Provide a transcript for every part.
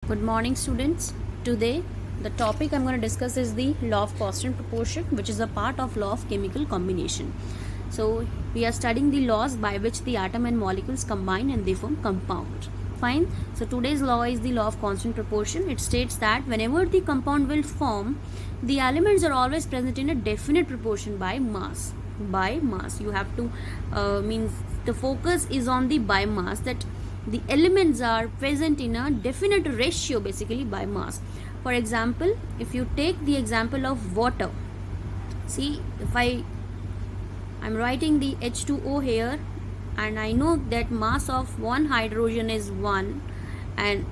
Good morning, students. Today, the topic I'm going to discuss is the law of constant proportion, which is a part of law of chemical combination. So, we are studying the laws by which the atom and molecules combine and they form compound. Fine. So, today's law is the law of constant proportion. It states that whenever the compound will form, the elements are always present in a definite proportion by mass. By mass, you have to means the focus is on the by mass, that the elements are present in a definite ratio basically by mass. For example, if you take the example of water, see, if I'm writing the H2O here, and I know that mass of one hydrogen is 1 and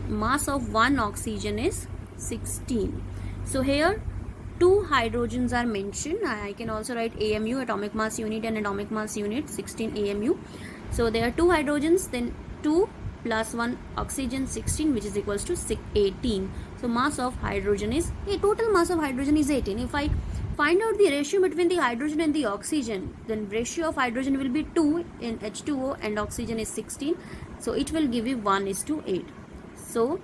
mass of one oxygen is 16. So here two hydrogens are mentioned. I can also write AMU, atomic mass unit, and atomic mass unit 16 AMU. So there are two hydrogens, then 2 plus 1 oxygen 16, which is equals to 18. So mass of hydrogen is, total mass of hydrogen is 18. If I find out the ratio between the hydrogen and the oxygen, then ratio of hydrogen will be 2 in H2O and oxygen is 16. So it will give you 1:8. So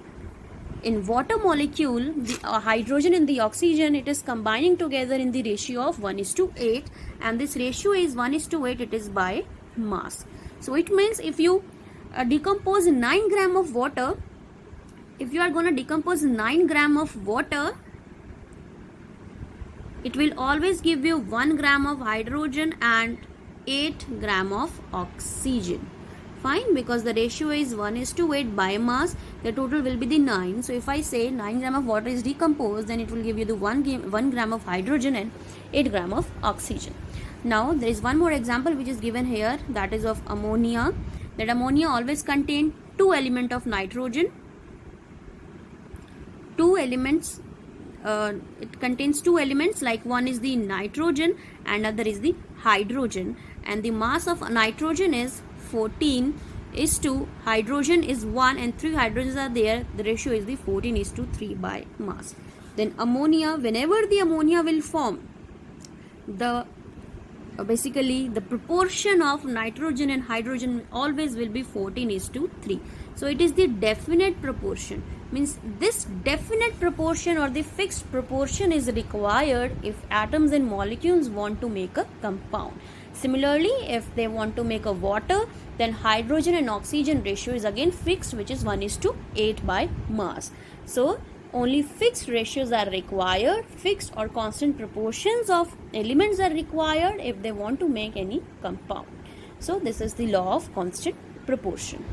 in water molecule, the hydrogen and the oxygen, it is combining together in the ratio of 1:8, and this ratio is 1:8, it is by mass. So it means if you decompose 9 gram of water, if you are going to decompose 9 gram of water, it will always give you 1 gram of hydrogen and 8 gram of oxygen. Fine, because the ratio is 1:8 by mass, the total will be the 9. So if I say 9 gram of water is decomposed, then it will give you the 1 gram of hydrogen and 8 gram of oxygen. Now there is one more example which is given here, that is of ammonia. That ammonia always contain two elements of nitrogen. It contains two elements, like one is the nitrogen and other is the hydrogen, and the mass of nitrogen is 14 is to hydrogen is 1 and 3 hydrogens are there. The ratio is the 14:3 by mass. Then ammonia, whenever the ammonia will form, basically the proportion of nitrogen and hydrogen always will be 14:3. So it is the definite proportion, means this definite proportion or the fixed proportion is required if atoms and molecules want to make a compound. Similarly, if they want to make a water, then hydrogen and oxygen ratio is again fixed, which is 1:8 by mass. So only fixed ratios are required, fixed or constant proportions of elements are required if they want to make any compound. So this is the law of constant proportion.